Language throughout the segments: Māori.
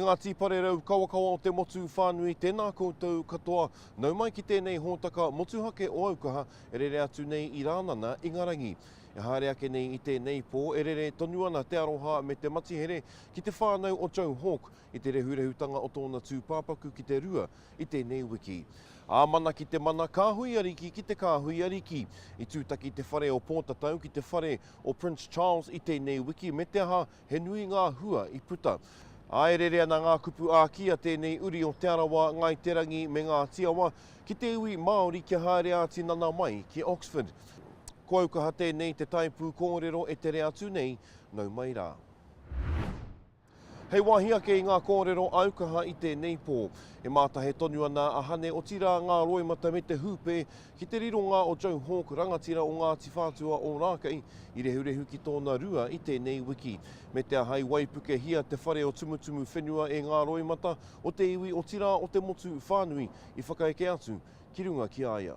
ngā tīpare rau kawakawa o te motu whānui, tēnā koutou katoa. Nau mai ki tēnei hōtaka motuhake o Aukaha, e rere atu nei I Rānana, Ingarangi. E haere ake nei I tēnei pō, e rere tonu ana te aroha me te mati here ki te whānau o Joe Hawk, I te rehurehutanga o tōna tūpāpaku ki te rua I tēnei wiki. Āmana ki te mana kāhui ariki ki te kāhui ariki. I tūtaki te whare o potatau ki te whare o Prince Charles I tēnei wiki, me te aha he nui ngā hua I puta. Ai rere ana ngā kupu ākia tēnei uri o te arawa, ngai terangi me ngā tiawa, ki te iwi Māori ki haere āti nana mai ki Oxford. Ko Aukaha tēnei te taipūkōrero e tere atu nei, nau mai rā. Hei wāhi ake I ngā kōrero Aukaha I tēnei pō. E mātahe tonu ana a hane o tira ngā roimata me te hūpe ki te rironga o Joe Hawk rangatira o ngā tīwhātua o Rākai I rehurehu ki tōna rua I tēnei wiki. Me te ahai waipuke hia te whare o tumutumu whenua e ngā roimata o te iwi o tira o te motu whānui I whakaeke atu ki runga ki aia.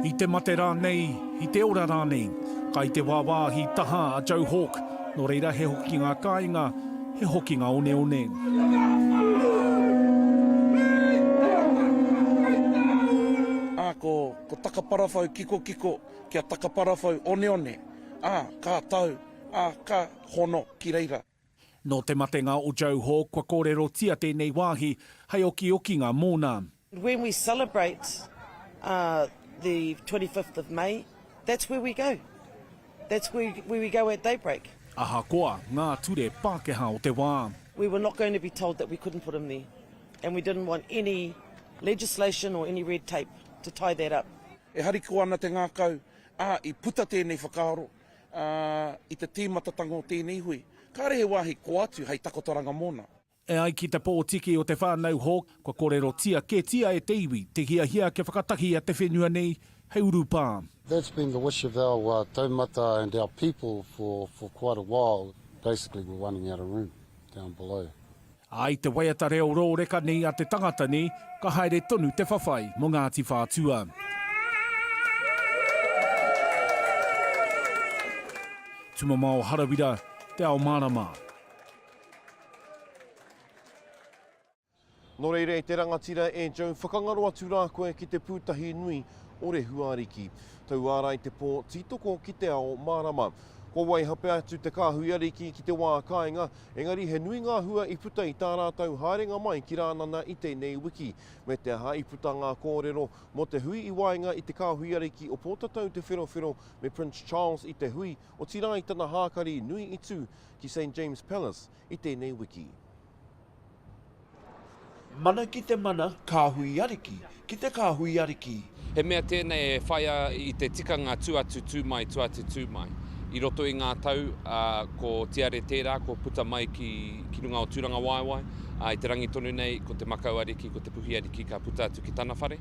I te mate rānei, I te ora rānei, kai te wāwāhi taha a Joe Hawk, no reira he hoki ngā kāinga, he hoki ngā one one. Ko takaparawhau kiko, kia takaparawhau one. Ka tau, ka hono ki reira. No te matenga o Joe Hawk, kua kōrero tia tēnei wāhi, hei oki ngā mōna. When we celebrate the 25th of May, that's where we go. That's where we go at daybreak. Aha koa, ngā ture Pākehā o te wā. We were not going to be told that we couldn't put him there. And we didn't want any legislation or any red tape to tie that up. E hariko ana te ngākau, I puta tēnei whakaaro, I te tīmatatanga o tēnei hui. Ka rehe wāhi ko atu hei takotoranga mōna. E ai ki te pōtiki o te whānau Hawk, kua kōrero tia ke tia e te iwi, te hia ke whakatahi a te whenua nei, hei uru pā. That's been the wish of our taumata and our people for quite a while. Basically, we're running out of room down below. Ai te waiata reo rōreka nei a te tangata nei, ka haere tonu te whawhai mo ngā tīwhātua. Tuma mao harawira, te ao mārama. Nō reire te rangatira e Joe, whakangaro atu rā koe ki te pūtahi nui o rehu ariki. Tau ārai te pō tītoko ki te ao mārama. Ko wai hape atu te kāhui ariki ki te wā kāinga, engari he nui ngā hua I puta I tā rātau haerenga mai ki Rānana I tēnei wiki. Me te aha I puta ngā kōrero mo te hui I wainga I te kāhui ariki o potatau te whero me Prince Charles I te hui o tira I tana hākari nui I tū ki St. James Palace I tēnei wiki. Mana ki te mana, kāhui ariki, ki te kāhui ariki. He mea tēnei e whaia I te tikanga tuatu tūmai. I roto I ngā tau, ko tiare tērā, ko puta mai ki runga o tūranga waiwai. I te rangi tonu nei, ko te makau ariki, ko te puhi ariki, ka puta atu ki tāna whare.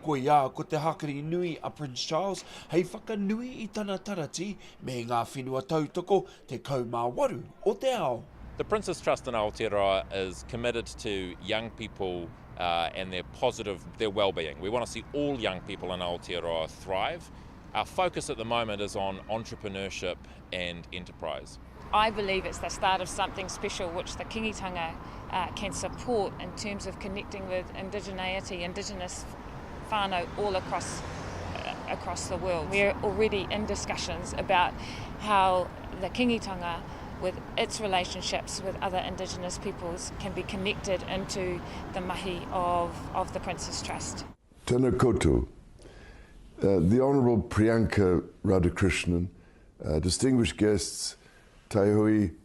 Ko ia, ko te hakari nui a Prince Charles, hei whakanui I tāna tarati me ngā whenua tautoko te kaumāwaru o te ao. The Prince's Trust in Aotearoa is committed to young people and their well-being. We want to see all young people in Aotearoa thrive. Our focus at the moment is on entrepreneurship and enterprise. I believe it's the start of something special which the kingitanga can support in terms of connecting with indigeneity, indigenous whānau all across the world. We're already in discussions about how the kingitanga with its relationships with other Indigenous peoples can be connected into the mahi of the Prince's Trust. Tēnā koutou. The Honourable Priyanka Radhakrishnan, distinguished guests, taihui,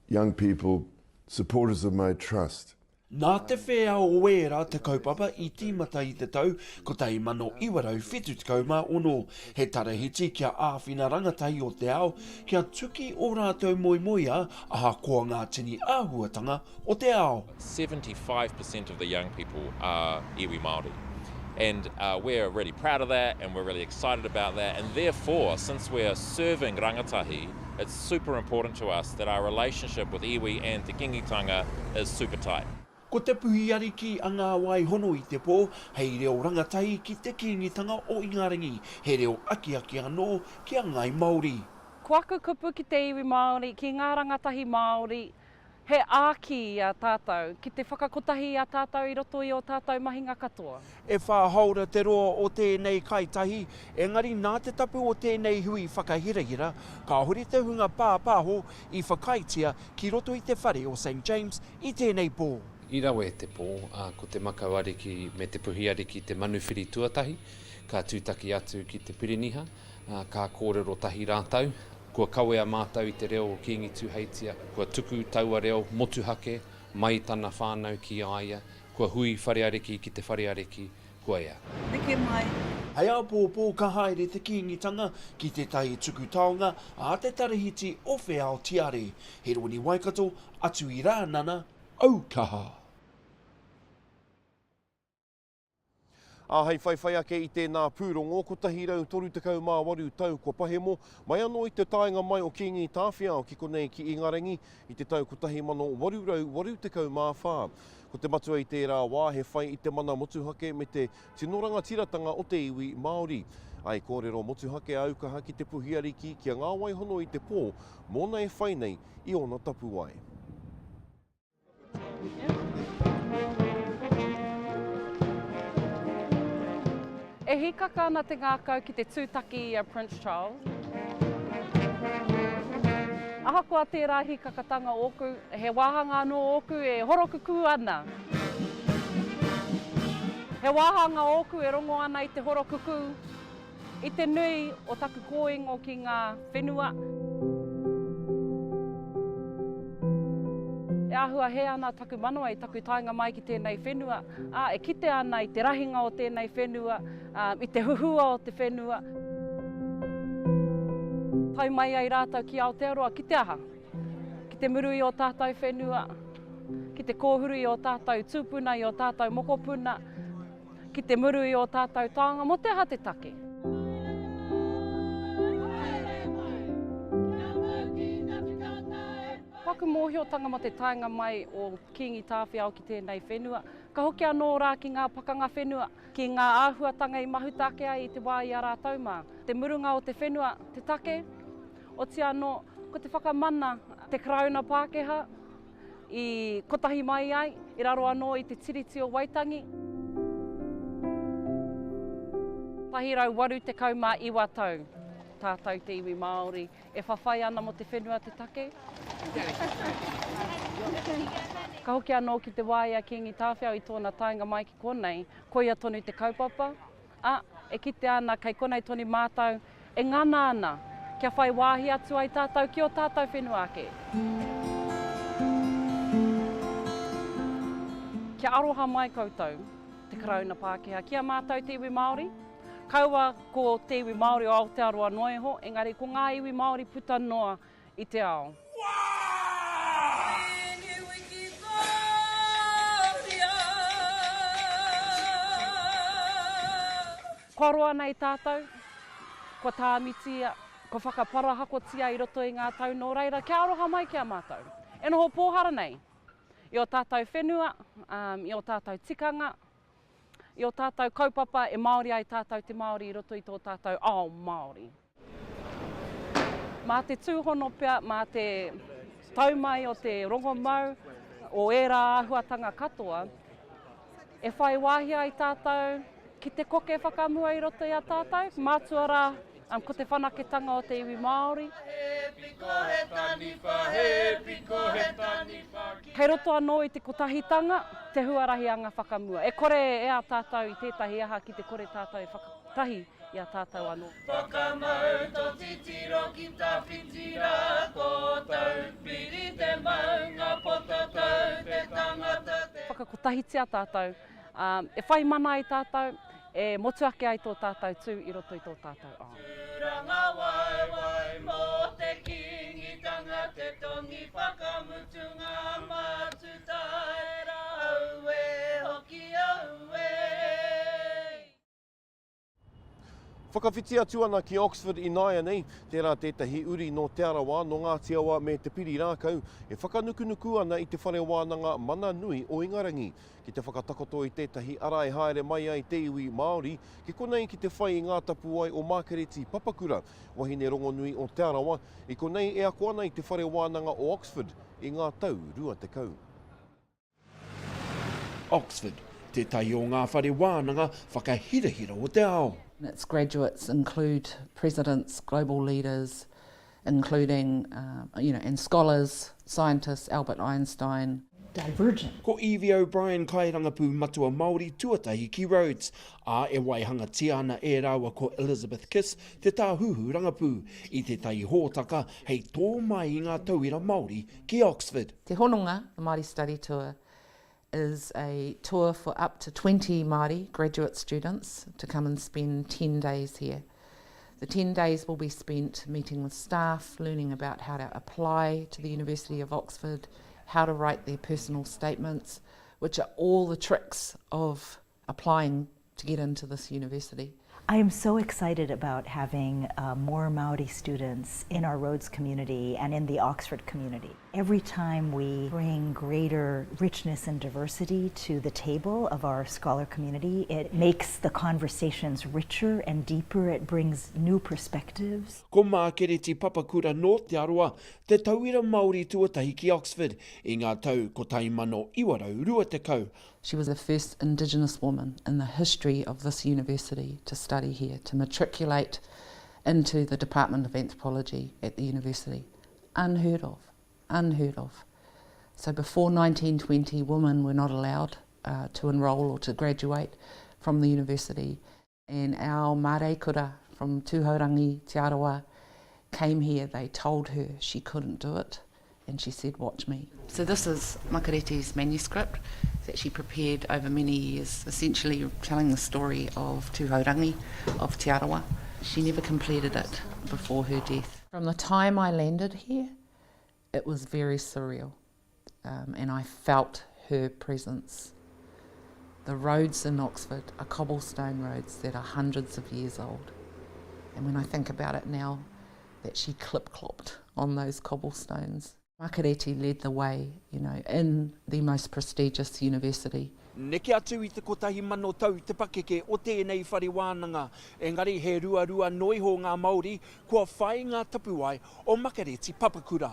young people, supporters of my trust. Nā te wheao o wera te kaupapa I tīmata I te tau, ko tei mano iwarau whetu te kaumā he tarahiti kia āwhina rangatai o te ao, kia tuki o rātou moimoia aha koa ngā tini āhuatanga o te ao. 75% of the young people are iwi Māori. And we're really proud of that and we're really excited about that. And therefore, since we're serving rangatahi, it's super important to us that our relationship with iwi and te kingitanga is super tight. Ko te puhi ariki a ngā wai hono i te pō, hei reo rangatahi ki te kingitanga o Ingarangi, he reo aki anō ki a ngai Māori. Ko aku kupu ki te iwi Māori, ki ngā rangatahi Māori, he āki a tātou, ki te whakakotahi a tātou i roto i o tātou mahinga katoa. E whahaura te roa o tēnei kaitahi, engari nā te tapu o tēnei hui whakahirahira, ka huri te hunga pāpāho i whakaitia ki roto i te whare o St. James i tēnei pō. I rawe te pō, ko te makau ariki me te puhi ariki te manuwhiri tuatahi, ka tūtaki atu ki te piriniha, ka kōrero tahi rātau, kua kawea mātau i te reo o Kingi Tūheitia, kua tuku taua reo motuhake, mai tana whānau ki aia, kua hui whare ariki ki te whare ariki, kua ea. Neke mai. Hei a pōpō ka haere te kingitanga ki te tahi tuku taonga a te tarihiti o wheao tiare. He roni waikato atu i Rānana, Aukaha. Hei whaiwhai ake i tēnā pūrongo, ko tahi rau 38 tau ko pahemo, mai anō i te tāinga mai o Kingi Tāwhiao ki konei ki Ingarangi i te tau ko tahi mano 884. Ko te matua i tērā wā he whai i te mana motuhake me te tinoranga tiratanga o te iwi Māori. Ai kōrero motuhake Aukaha ki te puhi ariki ki a ngā wai hono i te pō, mōna e whai nei i ona tapu wai. E hikaka ana te ngākau ki te tūtaki a Prince Charles. Ahakoa tērā hikakatanga oku, he wāhanga anō oku e horokuku ana. He wāhanga oku e rongo ana i te horokuku, i te nui o taku kōingo ki ngā whenua. E ahua he ana taku manoa i taku tainga mai ki tēnei whenua, e kite ana i te rahinga o tēnei whenua, i te huhua o te whenua. Tai mai ai rātau ki Aotearoa, ki te aha, ki te murui o tātou whenua, ki te kōhuri o tātou tūpuna i o tātou mokopuna, ki te murui o tātou taonga, mo te aha te take. Paku mōhiotanga mo te tainga mai o Kingi Tāwhiao ki tēnei whenua. Ka hoki anō rā ki ngā pakanga whenua, ki ngā āhuatanga i mahutake ai i te wā i a rātau mā. Te murunga o te whenua, te take, o te anō, ko te whakamana, te krauna Pākehā, i kotahi mai ai, i raro anō i te tiriti o Waitangi. Tahirau 81 tau, tātou te iwi Māori, e whawhai ana mo te whenua te take. Ka hoki anō ki te wāia Kingi Tāwhiao i tōna tainga mai ki konei, koia tonu te kaupapa. E kite ana kei konei toni mātou, e ngana ana, kia whai wāhi atu ai tātou ki o tātou whenua ake. Kia aroha mai koutou, te krauna Pākehā, kia mātou te iwi Māori. Kaua ko te iwi Māori o Aotearoa noiho, engari ko ngā iwi Māori puta noa i te ao. Ko roa nei tātou, ko tāmitia, ko whakaparahakotia i roto i ngā tau nō reira, kia aroha mai kia mātou. E noho pōhara nei, i o tātou whenua, i o tātou tikanga, i o tātou kaupapa e Māori ai tātou te Māori i roto i tō tātou ao Māori. Mā te tūhono pia, mā te taumai o te rongomau, o ērā āhuatanga katoa, e whai wāhi ai tātou, ki te koke whakamua i roto i a tātou, mātua rā, ko te whanaketanga o te iwi Māori. Hei roto anō i te kotahitanga, te huarahianga whakamua. E kore e a tātou i tētahi aha ki te kore tātou i whakatahi i a tātou anō. Whakamau to titiro ki tā whitira, ko tau piri te maunga potatau te tangata te... Whakakotahitia tātou, e whai mana i tātou, e motuake ai tō tātou tū i roto i tō tātou ao. Turanga wai wai mō te kingitanga te tongi whakamutunga mātutaera aue hoki aue. Whakawhiti atu ana ki Oxford i nāia nei, tērā tētahi uri no te arawa no ngā tiawa me te piri rākau, e whakanukunuku ana i te whare wānanga mana nui o Ingarangi. Ki te whakatakoto i tētahi ara e haere mai ai Tainui Māori, ki konei ki te whai i ngā tapu ai o Makareti Papakura, wahine rongo nui o te arawa, i konei e ako ana i te whare wānanga o Oxford i ngā tau rua te kau. Oxford, te tai o ngā whare wānanga whakahirahira o te ao. Its graduates include presidents, global leaders, including, and scholars, scientists, Albert Einstein. Divergent. Ko Evie O'Brien kai rangapū matua Māori tuatahi ki Rhodes, a e waihanga tiana e rawa ko Elizabeth Kiss, te tāhuhu rangapū, i te tai hōtaka hei tō mai i ngā tauira Māori ki Oxford. Te Hononga, the Māori Study Tour, is a tour for up to 20 Māori graduate students to come and spend 10 days here. The 10 days will be spent meeting with staff, learning about how to apply to the University of Oxford, how to write their personal statements, which are all the tricks of applying to get into this university. I am so excited about having more Maori students in our Rhodes community and in the Oxford community. Every time we bring greater richness and diversity to the table of our scholar community, it makes the conversations richer and deeper. It brings new perspectives. Ko Makareti Papakura no te aroa, te tauira Māori tuatahi ki Oxford, i ngā tau ko taimano iwarau rua te kau. She was the first Indigenous woman in the history of this university to study here, to matriculate into the Department of Anthropology at the university. Unheard of, unheard of. So before 1920, women were not allowed to enrol or to graduate from the university. And our māreikura from Tūhourangi, Te Arawa, came here. They told her she couldn't do it. And she said, watch me. So this is Makareti's manuscript that she prepared over many years, essentially telling the story of Tūhourangi, of Te Arawa. She never completed it before her death. From the time I landed here, it was very surreal, and I felt her presence. The roads in Oxford are cobblestone roads that are hundreds of years old. And when I think about it now, that she clip-clopped on those cobblestones. Makareti led the way, in the most prestigious university. Neke atu i te kotahi mano tau te pakeke o tēnei whare wānanga. Engari he rua noiho ngā Māori, kua whai ngā tapuai o Makareti Papakura.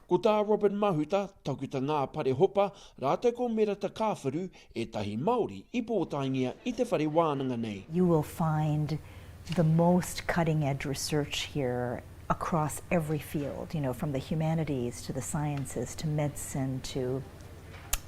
Ko tā Robin Mahuta, taukuta ngā pare hopa, rātou ko merata kāwharu e tahi Māori i pōtaingia i te whare wānanga nei. You will find the most cutting-edge research here across every field, from the humanities to the sciences to medicine to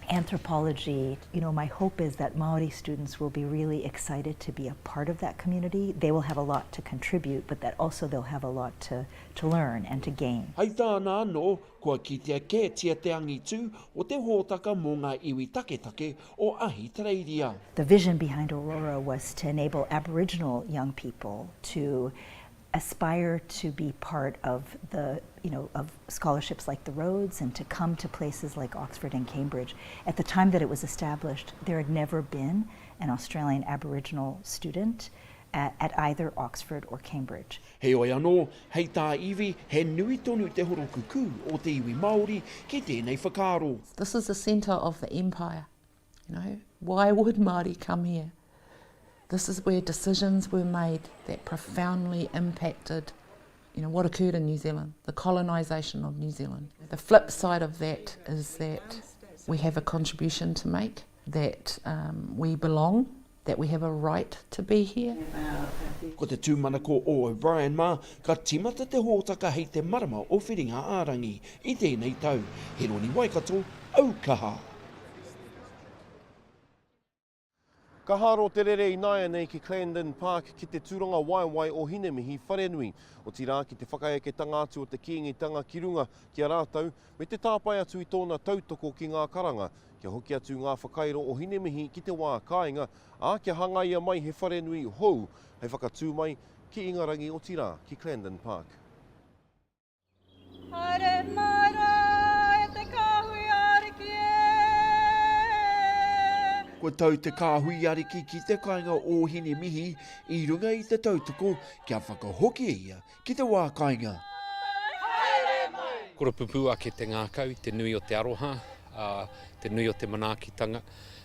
anthropology. My hope is that Māori students will be really excited to be a part of that community. They will have a lot to contribute, but that also they'll have a lot to learn and to gain. Hei tāna anō, kua kitea ke tia te angitu o te hōtaka mō ngā iwi take o ahi tareiria. The vision behind Aurora was to enable Aboriginal young people to aspire to be part of of scholarships like the Rhodes and to come to places like Oxford and Cambridge. At the time that it was established, there had never been an Australian Aboriginal student at either Oxford or Cambridge. Hei oi anō, hei tā iwi, he nui tonu te horokuku o te iwi Māori ki tēnei whakaro. This is the centre of the empire. Why would Māori come here? This is where decisions were made that profoundly impacted, what occurred in New Zealand, the colonisation of New Zealand. The flip side of that is that we have a contribution to make, that we belong, that we have a right to be here. Ko te tūmana ko o O'Brien mā, ka timata te hōtaka hei te marama o Whiringa Ārangi i tēnei tau. He roni waikato, Aukaha. Ka haro te rere i nāia nei ki Clarendon Park ki te tūranga waiwai o Hinemihi Wharenui. O tirā ki te whakaeketanga atu o te kiingitanga ki runga ki a rātou, me te tāpai atu i tōna tautoko ki ngā karanga. Kia hoki atu ngā whakairo o Hinemihi ki te wā kāinga, a kia hangaia mai he Wharenui hou, hei whakatū mai ki Ingarangi o tirā ki Clarendon Park. Haere mara e te kāhui ariki e. Ko tau te kāhui ariki ki te kāinga o hine mihi I runga I te tautoko kia whakahoki ia ki te wā kāinga. Kura pupua ke te ngākau, te nui o te aroha, te nui o te manaakitanga.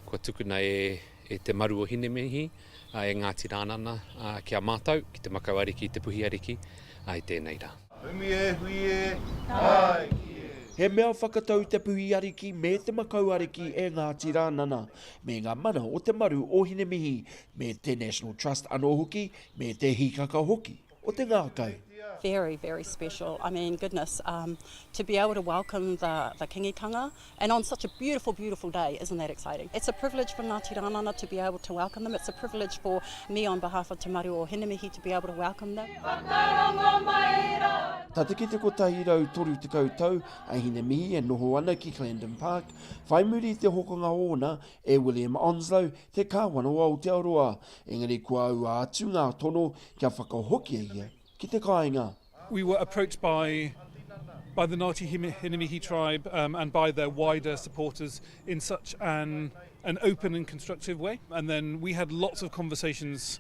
Kua tukuna e te maru o hine mihi, e Ngāti Rānana kia mātou, ki te makau ariki, te puhi ariki, I tēnei rā. Umi e, hui e, ai ki e. He mea whakatau te puhi ariki me te makau ariki e Ngāti Rānana, me ngā mana o te maru o hine mihi, me te National Trust anō hoki, me te hikaka hoki o te ngākau. Very, very special. I mean, goodness, to be able to welcome the kingitanga and on such a beautiful, beautiful day, isn't that exciting? It's a privilege for Ngāti Rānana to be able to welcome them. It's a privilege for me on behalf of Te Maru o Hinemihi to be able to welcome them. Tata ki te kotahi rau toru te koutou, a Hinemihi e noho ana ki Clarendon Park, whai muri te hokonga ona e William Onslow te kāwana o Aotearoa, engari kua au atu ngā tono kia whakahokia ia. We were approached by the Ngāti Hinemihi tribe and by their wider supporters in such an open and constructive way. And then we had lots of conversations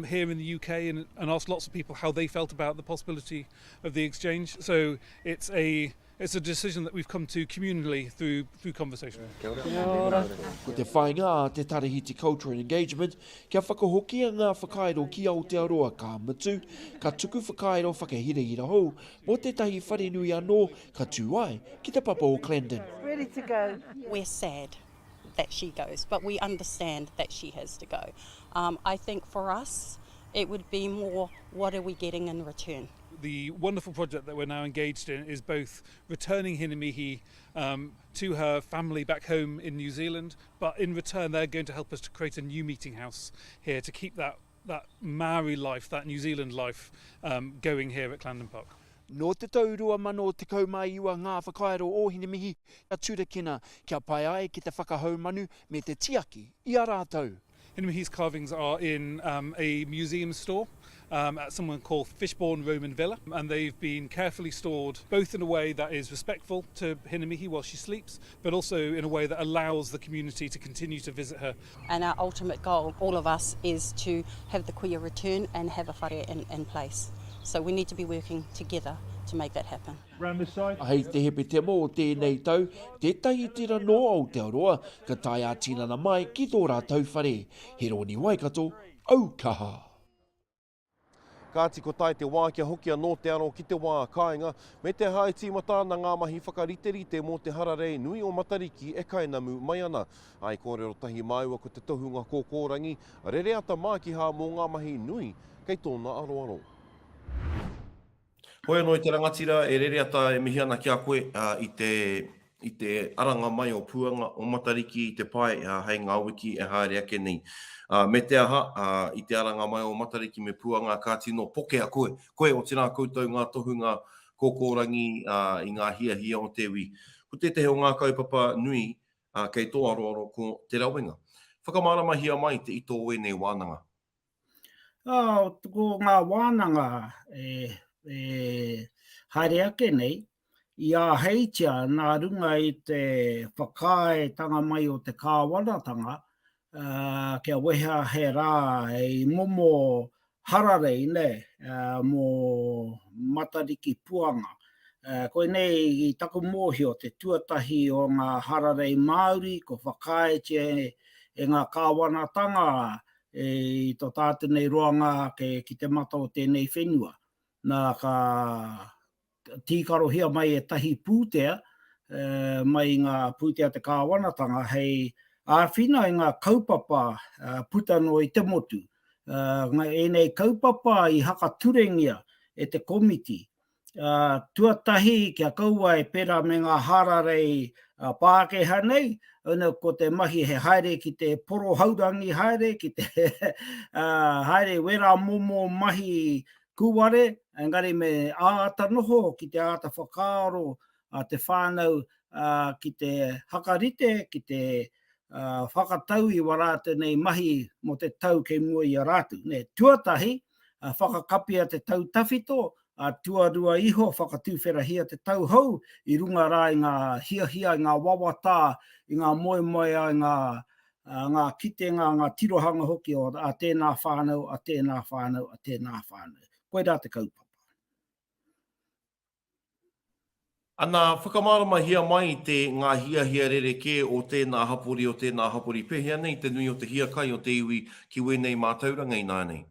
here in the UK and asked lots of people how they felt about the possibility of the exchange. So it's a decision that we've come to communally through conversation. Ko te whainga te tarehiti culture and engagement, kia whakahokia ngā whakairo ki Aotearoa ka matu, ka tuku whakairo whakahirehira hou, mo te tahi whare nui anō ka tū ai ki te papa o Clarendon. Ready to go. We're sad that she goes, but we understand that she has to go. I think for us, it would be more, what are we getting in return? The wonderful project that we're now engaged in is both returning Hinemihi to her family back home in New Zealand, but in return they're going to help us to create a new meeting house here to keep that Maori life, that New Zealand life going here at Clarendon Park. No te taurua mano te kaumaiua ngā whakaero o Hinemihi, ka turakina kia pai ai ki te whakahaumanu me te tiaki I a rātou. Hinemihi's carvings are in a museum store at someone called Fishbourne Roman Villa, and they've been carefully stored both in a way that is respectful to Hinemihi while she sleeps, but also in a way that allows the community to continue to visit her. And our ultimate goal, all of us, is to have the kuia return and have a whare in place. So we need to be working together to make that happen. Around this side. Hei te hepe te mō o tēnei tau, tētahi tira no Aotearoa, ka tai a tinana mai ki tō rātou whare. He roni Waikato, Aukaha. Kāti ko tai te wā kia hokia no te aro ki te wā kāinga, me te hae tīmata na ngā mahi whakariterite mō te hararei nui o matariki e kainamu mai ana. Ai kōrero tahi māua ko te tohunga kōkōrangi, rere ata mākiha mō ngā mahi nui, kei tōna aroaro. Hoi anō I te rangatira, e rere ata e mihi ana ki a koe I te aranga mai o puanga o matariki I te pai hei ngā wiki e haere ake nei. Me te aha, I te aranga mai o matariki me puanga ka tino poke a koe. Koe o tēnā koutou ngā tohunga kōkōrangi I ngā hia o te wi. Ko te tehe o ngā kaupapa nui kei tō aroaro ko te rauenga. Whakamārama hia mai te ito oe nei wānanga. Ko ngā wānanga haere ake nei, I a heitia nā runga I te whakae tanga mai o te kāwanatanga, kia weha he rā e momo hararei ne, mō matariki puanga. Koe nei I taku mōhi o te tuatahi o ngā hararei Māori, ko whakae te e ngā kāwanatanga I tō tātenei roanga ki te mata o tēnei whenua. Nā ka tīkaro hia mai e tahi pūtea, mai ngā pūtea te kāwanatanga, hei āwhina I ngā kaupapa putano I te motu. E nei kaupapa I haka turengia e te komiti. Tuatahi kia kaua e pera me ngā hararei Pākehā nei, ana ko te mahi he haere ki te poro haurangi haere, ki te haere wera momo mahi kuware, engari me āta noho ki te āta whakaaro, te whānau ki te hakarite, ki te whakatau I warate nei mahi mo te tau kei mua I a rātu. Ne, tuatahi, whakakapia te tau tawhito, tuarua iho whakatūwherahia te tau hou I runga rā I ngā hia I ngā wawata, I ngā moe I ngā ngā kitenga, ngā tirohanga hoki o a tēnā whānau, a tēnā whānau, a tēnā whānau. Koe rā te kaupapa. Ana whakamārama hia mai te ngā hia rere ke o tēnā hapori. Pehea nei te nui o te hia kai o te iwi ki wenei mātauranga i nānei.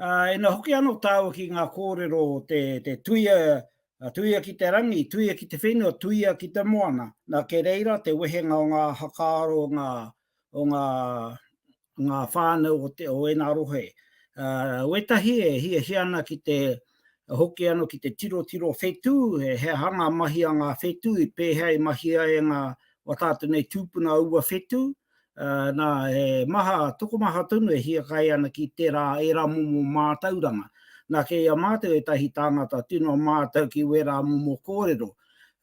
Ena hoki anō tāua ki ngā kōrero te tuia ki te rangi, tuia ki te whenua, tuia ki te moana. Nā ke reira te wehenga o ngā hakaaro o ngā whānau o ena rohe. Wetahi hia hiana ki te hoki anō ki te tiro whetū, he hanga mahi a ngā whetū, I pēhea I mahi e ngā o tātou nei tūpuna ua whetū. Nā he toko maha tunu e hia kai ana ki te rā e rā mumu mātauranga. Nā ke ia mātau e tahi tāngata tino mātau ki we rā mumu kōrero.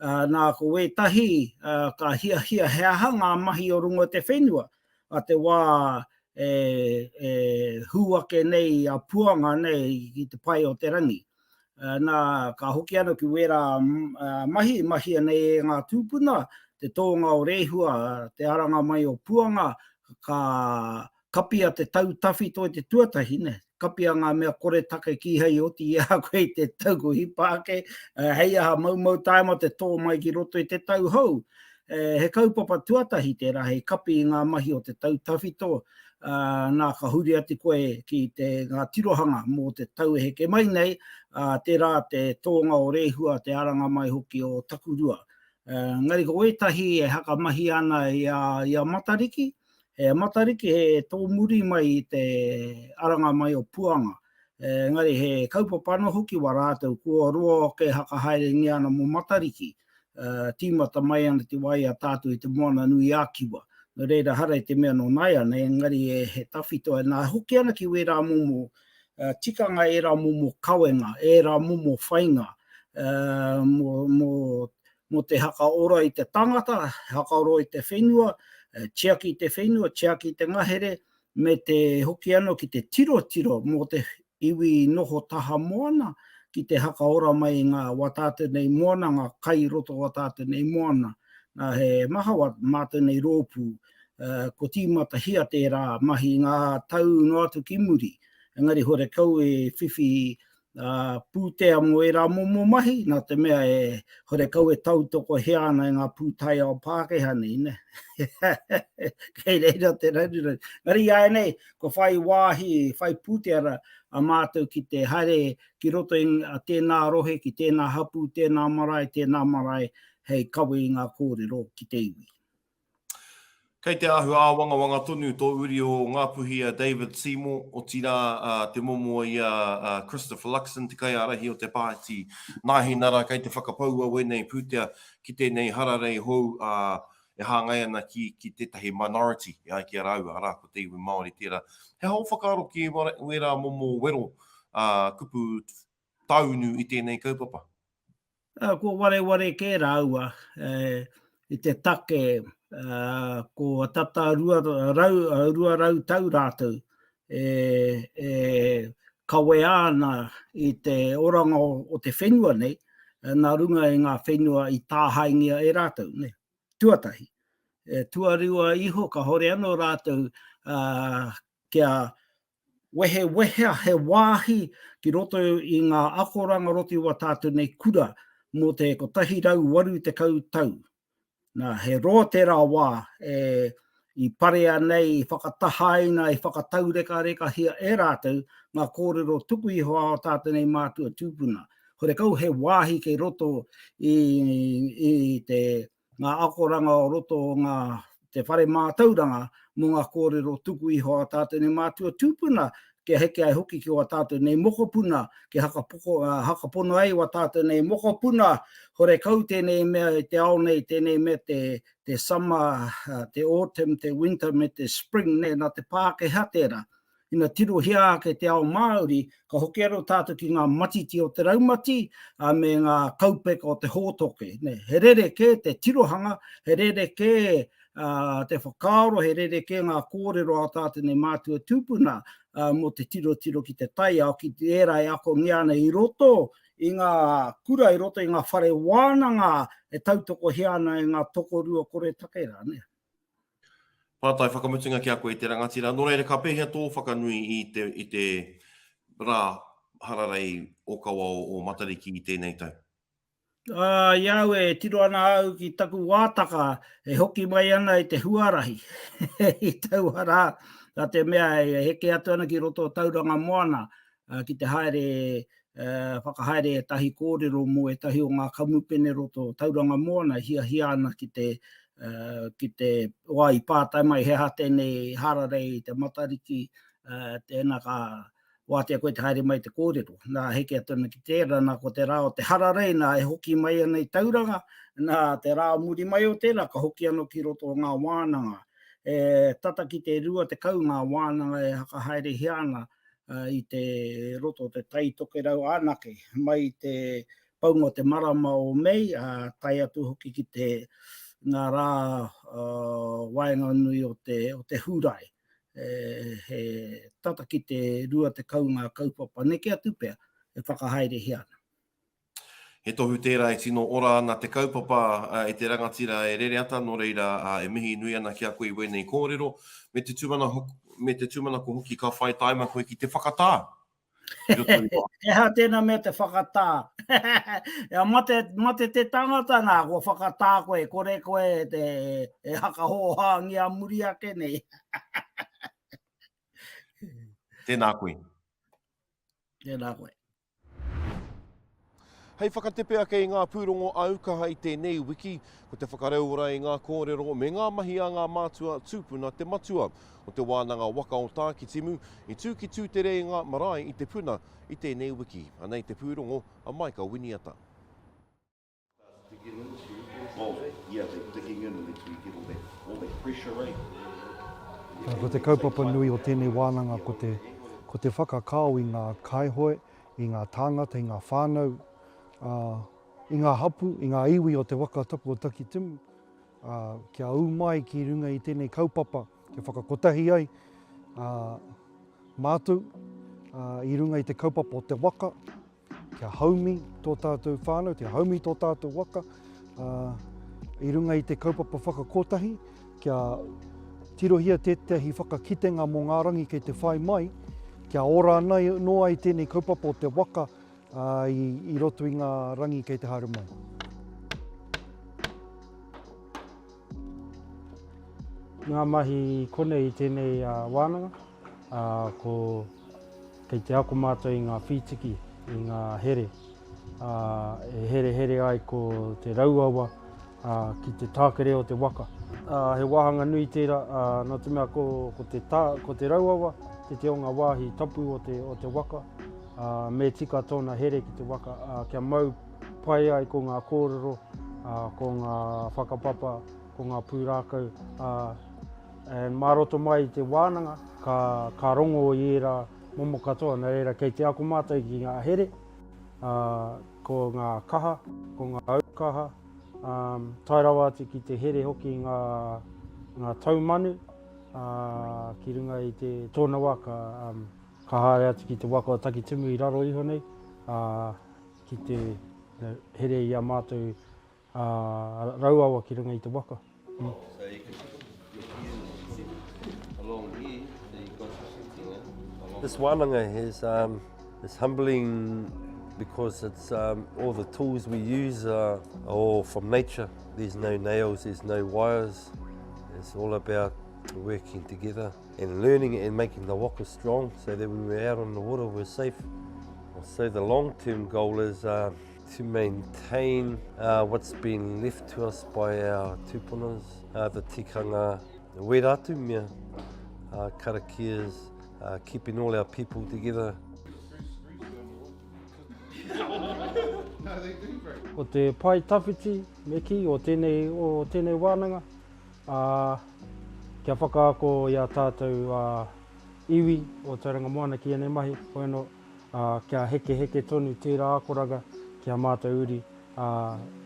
Nā ko we tahi ka hia hea hanga mahi o rungo te whenua. A te wā huake nei a puanga nei ki te pai o te rangi. Nā ka hoki ana ki we rā mahi nei ngā tūpuna, te tōnga o rehua, te aranga mai o puanga, ka kapia te tautawhi toi te tuatahi, ne? Kapia ngā mea kore take ki hei oti ia koe te tauko hipake, hei aha mau taima te tō mai ki roto I te tau hou. He kaupapa tuatahi te rā, hei kapi ngā mahi o te tautawhi tō. Nā ka huri ati koe ki te ngā tirohanga mō te tau heke mai nei, te rā te tōnga o rehua, te aranga mai hoki o takurua. Ngari ko etahi e haka mahi ana ia matariki. He matariki he tō muri mai I te aranga mai o puanga. Ngari he kaupapano hoki wa rātou kua roa ke haka haere ngi ana mo matariki. Tīmata mai ana te wai a tātou I te moana nui ākiwa. No reira hara I te mea no nai ana, ngari he tawhito e nā hoki ana ki we rā mumu tikanga e rā mumu kawenga, e rā mumu whainga, mo te hakaora I te tangata, hakaora I te whenua, tiaki I te whenua, tiaki I te ngahere, me te hoki ano ki te tiro mo te iwi noho taha moana, ki te hakaora mai ngā watātou nei moana, ngā kai roto watātou nei moana. Nā he maha mātou nei rōpū, ko tīmata hia te rā mahi ngā tau no atu ki muri. Engari hore kau e whiwhi pūtea mo e rā momo mahi, nā te mea e hore kau e tautoko hea ana ngā pūtai o Pākehā nei, ne? Kei reira te rarura. Ngari ai nei, ko whai wāhi, whai pūtea a mātou ki te haere, ki roto I tēnā rohe, ki tēnā hapu, tēnā marae, hei kawe I ngā kōrero ki te iwi. Kei te ahu āwanga tonu tō uri o ngā puhi a David Seymour, o tira te momo I Christopher Luxon, te kai arahi o te pāti nāhi nara, kei te whakapaua wenei pūtea ki tēnei hararei hou e hāngai ana ki tētahi minority, ki a rau, a rā ko te iwi Māori tērā. He hau whakaro ki we rā momo wero kupu taunu I tēnei kaupapa? Ko ware ke rāua, I te take, ko tata rua rau tau rātou, kawe ana I te oranga o te whenua nei, nā runga I ngā whenua I tāhaingia e rātou, ne? Tuatahi. Tuarua iho ka hore anō rātou kia wehe he wāhi ki roto I ngā akoranga roti wa tātou nei kura mo te ko tahi rau waru te kautau. Nā he roa te rā wā I parea nei, I whakatahaina, I whakatau reka hia e rātou ngā kōrero tuku iho a tātou nei mātua tūpuna. Hore kau he wāhi kei roto I te ngā akoranga o roto o te whare mātauranga mo ngā kōrero tuku iho a tātou nei mātua tūpuna, ke heke ai hoki ki o tātou nei mokopuna, ke hakapono ai o tātou nei mokopuna, hore kau tēnei mea te ao nei, tēnei mea te summer, te autumn, te winter, me te spring, nei, nā te Pākehā tērā. Ina tiro hia ke te ao Māori, ka hoki aro tātou ki ngā matiti o te raumati, me ngā kaupeka o te hōtoke. He rere ke te tirohanga, he rere ke te whakaaro, he rere ke ngā kōrero o tātou nei mātua tūpuna, mo te tiro ki te tai au ki te era e ako ngiana I roto, I ngā kura I roto I ngā whare wānanga e tautoko hiana I ngā tokorua kore takeira, ne? Pātai whakamutunga ki a koe te rangatira. Nō reira, ka pēhea tō whakanui i te rā hararei o kawa o Matariki i tēnei tau. Iau e tiro ana au ki taku wātaka e hoki mai ana i te huarahi. I tau hara, ka te mea e heke atu ana ki roto tauranga moana ki te haere, whakahaere e tahi kōrero mo e tahi o ngā kamupene roto tauranga moana hia ana ki te wai pātai mai heha tēnei hararei te Matariki, tēnā ka wātea koe te haere mai te kōrero. Nā heke atu ana ki tērā, nā ko te rā o te hararei, nā e hoki mai ana i tauranga, nā te rā muri mai o tērā, ka hoki ana ki roto o ngā wānanga. E tata ki te rua te kau ngā wānanga e hakahaere hiana i te roto te taipūkōrero anake, mai te paunga te marama o mei, tai atu hoki ki te ngā rā waenga nui o te hurai. He tata ki te rua te kau ngā kaupapa, neke atu pea e whakahaere hiana. He tohu tērā e tino ora ana te kaupapa e te rangatira e rere ata, nō reira e mihi nui ana ki a koe wēnei kōrero, me te tūmana ko hoki ka whai taima koe ki te whakatā. Eha tēnā mea te whakatā. Mate te tangata nā, ko whakatā koe, kore koe e hakahoha ngia muri ake nei. Tēnā koe. Tēnā koe. Hei whakatepe ake i ngā pūrongo Aukaha i tēnei wiki, ko te whakareura i ngā kōrero me ngā mahi a ngā mātua tūpuna te matua o te wānanga whakao tāki timu i tū ki tū tere i ngā marae i te puna i tēnei wiki. Anei te pūrongo a Makau winiata. Ko te kaupapa nui o tēnei wānanga, ko te whakakao i ngā kāhui, i ngā tāngata, i ngā whānau, i ngā hapu, i ngā iwi o te waka tapu o taki timu. Kia au mai ki runga i tēnei kaupapa, kia whakakotahi ai mātou i runga i te kaupapa o te waka, kia haumi tō tātou whānau, kia haumi tō tātou waka, i runga i te kaupapa whakakotahi, kia tirohia tētahi whakakitenga mō ngā rangi kei te whai mai, kia ora nei noa i tēnei kaupapa o te waka i roto i ngā rangi kei te haere mai. Ngā mahi kone i tēnei wānanga, ko kei te ako mātou i ngā whitiki, i ngā haere. E here ai ko te rauawa ki te tākere o te waka. He wāhanga nui tērā, nā te mea ko te rauawa, te o ngā wāhi tapu o te waka, me tika tōna here ki te waka, kia mau pai ai ko ngā kōrero, ko ngā whakapapa, ko ngā pūrākau. Mā roto mai i te wānanga, ka rongo i era momo katoa, nā reira kei te ako mātai ki ngā here, ko ngā kaha, ko ngā Aukaha, tai rawa atu ki te here hoki ngā taumanu, ki runga i te tōna waka, ka haere atu ki te waka o taki timu i raro iho nei, ki te here i a mātou rauawa ki runga i te waka. This wānanga is humbling because it's all the tools we use are all from nature. There's no nails, there's no wires. It's all about working together and learning and making the waka strong so that when we're out on the water we're safe. So the long-term goal is to maintain what's been left to us by our tūpunas, the tikanga, the wēratu mea, karakias, keeping all our people together. O te pai tawhiti meki o tēnei wānanga, kia whakaako i a tātou iwi o tauranga moana ki ane mahi, koeno kia heke tonu tērā akoraga, kia mātou uri,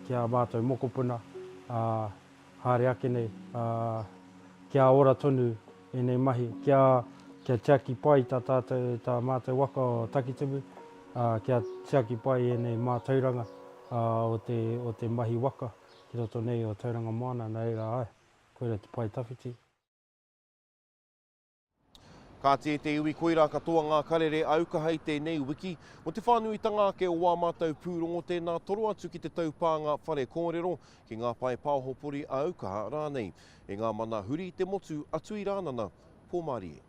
kia mātou mokopuna, haere ake nei, kia ora tonu e nei mahi, kia tiaki pai tā tātou, tā mātou waka o takitimu, kia tiaki pai e nei mātauranga o te mahi waka, ki roto nei o tauranga moana, nā reira ai, koera te pai tawhiti. Ka te te iwi koira katoa ngā karere Aukaha i tēnei wiki, mo te whānuitanga ke o wā mātou pūrongo tēnā toro atu ki te taupānga whakawhiti ki ngā pai pāhopori a Aukaha rānei. E ngā mana huri te motu atu i Rānana, pō Māori.